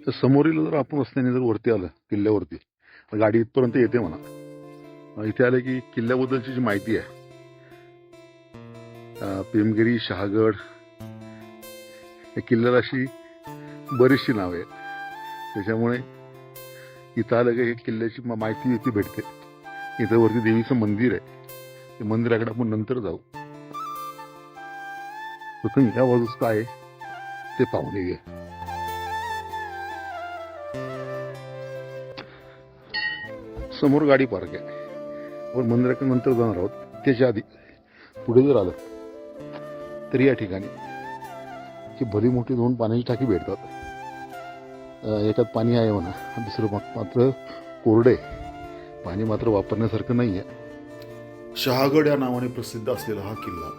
तर समोरील जर आपण रस्त्याने जर वरती आलं किल्ल्यावरती, गाडी इथपर्यंत येते म्हणा. इथे आलं की किल्ल्याबद्दलची जी माहिती आहे, पेमगिरी, शहागड, या किल्ल्याला अशी बरीचशी नावे आहेत. त्याच्यामुळे इथं आलं की किल्ल्याची माहिती इथे भेटते. इथं वरती देवीचं मंदिर आहे, ते मंदिराकडे आपण नंतर जाऊ. प्रथम ह्या बाजूस काय आहे ते पाहून येऊया. समोर गाडी पार्क आहे. आपण मंदिराकडे नंतर जाणार आहोत. त्याच्या आधी पुढे जर आलं तर या ठिकाणी ही भली मोठी 2 पाण्याची टाकी भेटतात. एकात पाणी आहे म्हणा, दुसरं मात्र कोरडे. पाणी मात्र वापरण्यासारखं नाही आहे. शहागड या नावाने प्रसिद्ध असलेला हा किल्ला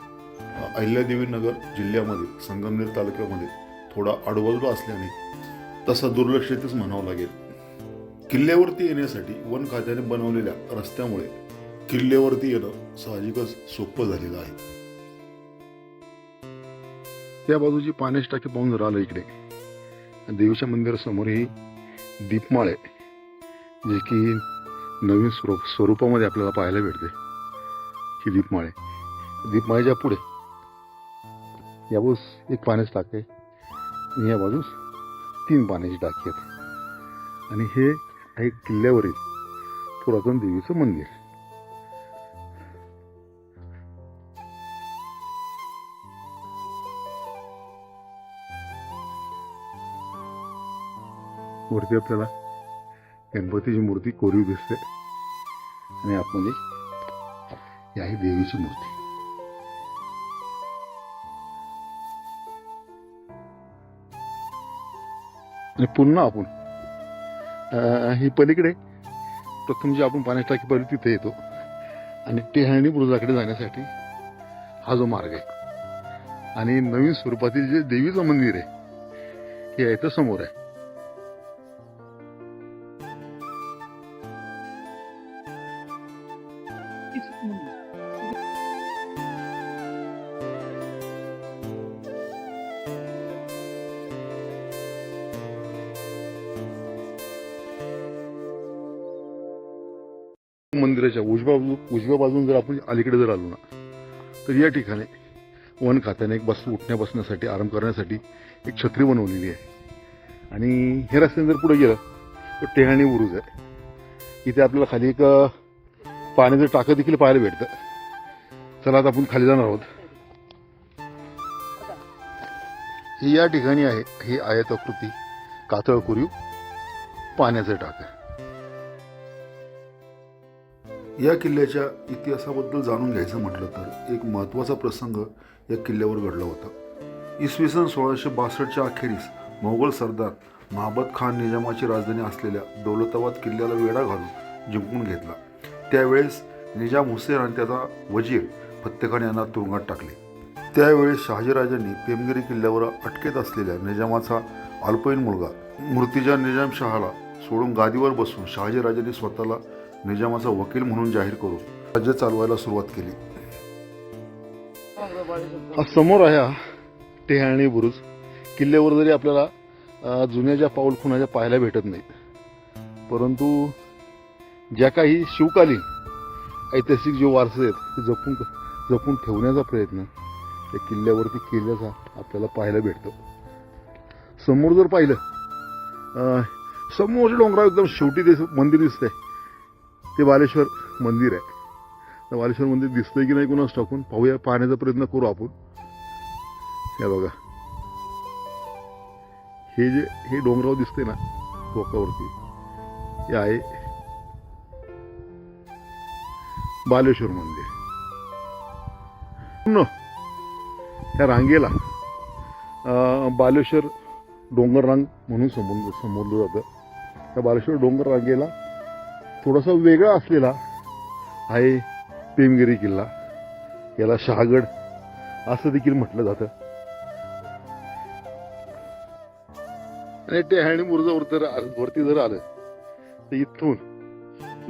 अहिल्यादेवी नगर जिल्ह्यामध्ये संगमनेर तालुक्यामध्ये थोडा आडबाजूला असल्याने तसा दुर्लक्षितच म्हणावं लागेल. किल्ल्यावरती येण्यासाठी वन खात्याने बनवलेल्या रस्त्यामुळे किल्ल्यावरती येणं साहजिकच सोपं झालेलं आहे. त्या बाजूची पाण्याची टाकी पाहून जर आलं इकडे, देवीच्या मंदिरासमोर ही दीपमाळ आहे, जे की नवीन स्वरूपामध्ये आपल्याला पाहायला भेटते. ही दीपमाळ आहे. दीपमाळेच्या पुढे या बाजूस एक पाण्याची टाकी आहे आणि या बाजूस 3 पाण्याची टाकी आहेत. आणि हे आहे किल्ल्यावरील पुरातन देवीचं मंदिर. वरती आपल्याला गणपतीची मूर्ती कोरीव दिसते आणि आतमध्ये ही आहे देवीची मूर्ती. आणि पुन्हा आपण ही पलीकडे प्रथम जी आपण पाण्याची टाकी पाहिली तिथे येतो आणि टेहाळणी बुरुजाकडे जाण्यासाठी हा जो मार्ग आहे. आणि नवीन स्वरूपातील जे देवीचं मंदिर आहे हे इथं समोर आहे. मंदिराच्या उजव्या बाजून जर आपण अलीकडे जर आलो ना, तर या ठिकाणी वन खात्याने एक उठण्या बसण्यासाठी, आराम करण्यासाठी एक छत्री बनवलेली आहे. आणि हे रस्त्याने जर पुढे गेलं तर टेहाणी बुरुज आहे. इथे आपल्याला खाली एक पाण्याचं टाकं देखील पाहायला भेटतं. चला आता आपण खाली जाणार आहोत. ही या ठिकाणी आहे, ही आयताकृती कातळ कोरीव पाण्याचं टाकं. या किल्ल्याच्या इतिहासाबद्दल जाणून घ्यायचं म्हटलं तर एक महत्त्वाचा प्रसंग या किल्ल्यावर घडला होता. इसवी सन 1662च्या अखेरीस मोगल सरदार महाबत खान निजामाची राजधानी असलेल्या दौलताबाद किल्ल्याला वेढा घालून जिंकून घेतला. त्यावेळेस निजाम हुसेन आणि त्याचा वजीर फत्तेखान यांना तुरुंगात टाकले. त्यावेळेस शहाजीराजांनी पेमगिरी किल्ल्यावर अटकेत असलेल्या निजामाचा अल्पवयीन मुलगा मूर्तिजा निजामशहाला सोडून गादीवर बसून शहाजीराजांनी स्वतःला निजामाचा वकील म्हणून जाहीर करून राज्य चालवायला सुरुवात केली. हा समोर आहे हा टेहाळणी बुरुज. किल्ल्यावर जरी आपल्याला जुन्या ज्या पाऊलखुणा पाहायला भेटत नाहीत, परंतु ज्या काही शिवकालीन ऐतिहासिक जे वारसे आहेत ते जपून ठेवण्याचा प्रयत्न त्या किल्ल्यावरती केल्याचा आपल्याला पाहायला भेटतो. समोर जर पाहिलं, समोरच्या डोंगरावर एकदम शेवटी मंदिर दिसतंय, ते बालेश्वर मंदिर आहे. तर बालेश्वर मंदिर दिसतंय की नाही कोणाच टाकून पाहूया, पाहण्याचा प्रयत्न करू आपण. हे बघा, हे डोंगरावर दिसतंय ना टोकावरती, हे आहे बालेश्वर मंदिर. ह्या रांगेला बालेश्वर डोंगर रांग म्हणून संबोधलं जातं. त्या बालेश्वर डोंगर रांगेला थोडासा वेगळा असलेला आहे पेमगिरी किल्ला. याला शहागड असं देखील म्हटलं जातं. आणि टेहाळणी बुरुजावरती जर आलं तर इथून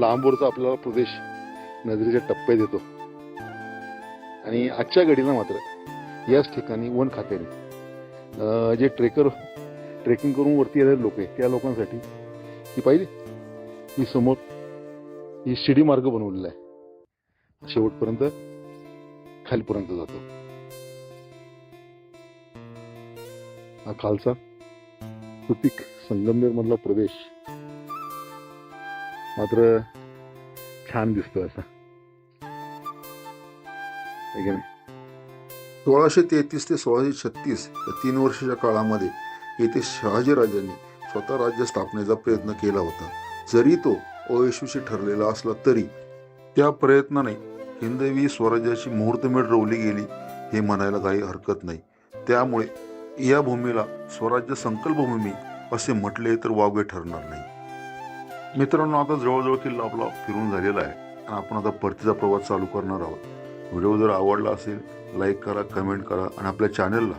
लांबवरचा आपल्याला प्रदेश नजरेच्या टप्प्यात येतो. आणि आजच्या घडीला मात्र याच ठिकाणी वन खात्याने जे ट्रेकर ट्रेकिंग करून वरती येणारे लोक आहे त्या लोकांसाठी ही पाहिजे ही समोर ही शिडी मार्ग बनवलेला आहे, शेवटपर्यंत खालीपर्यंत जातो. हा खालचा सुपीक संगमनेर मधला प्रदेश मात्र छान दिसतोय असा, आहे की नाही. 1633 ते 1636 या 3 वर्षाच्या काळामध्ये येथे शहाजीराजांनी स्वतः राज्य स्थापनेचा प्रयत्न केला होता. जरी तो अयशस्वी ठरलेला असला तरी त्या प्रयत्नाने हिंदवी स्वराज्याची मुहूर्तमेढ रोवली गेली हे म्हणायला काही हरकत नाही. त्यामुळे या भूमीला स्वराज्य संकल्पभूमी असे म्हटले तर वावगे ठरणार नाही. मित्रांनो, आता जवळजवळ किल्ला आपला फिरून झालेला आहे आणि आपण आता परतीचा प्रवास चालू करणार आहोत. व्हिडिओ जर आवडला असेल लाईक करा, कमेंट करा आणि आपल्या चॅनलला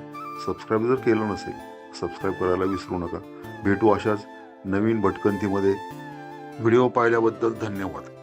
सबस्क्राईब जर केलं नसेल सबस्क्राईब करायला विसरू नका. भेटू अशाच नवीन भटकंतीमध्ये. व्हिडिओ पाहिल्याबद्दल धन्यवाद.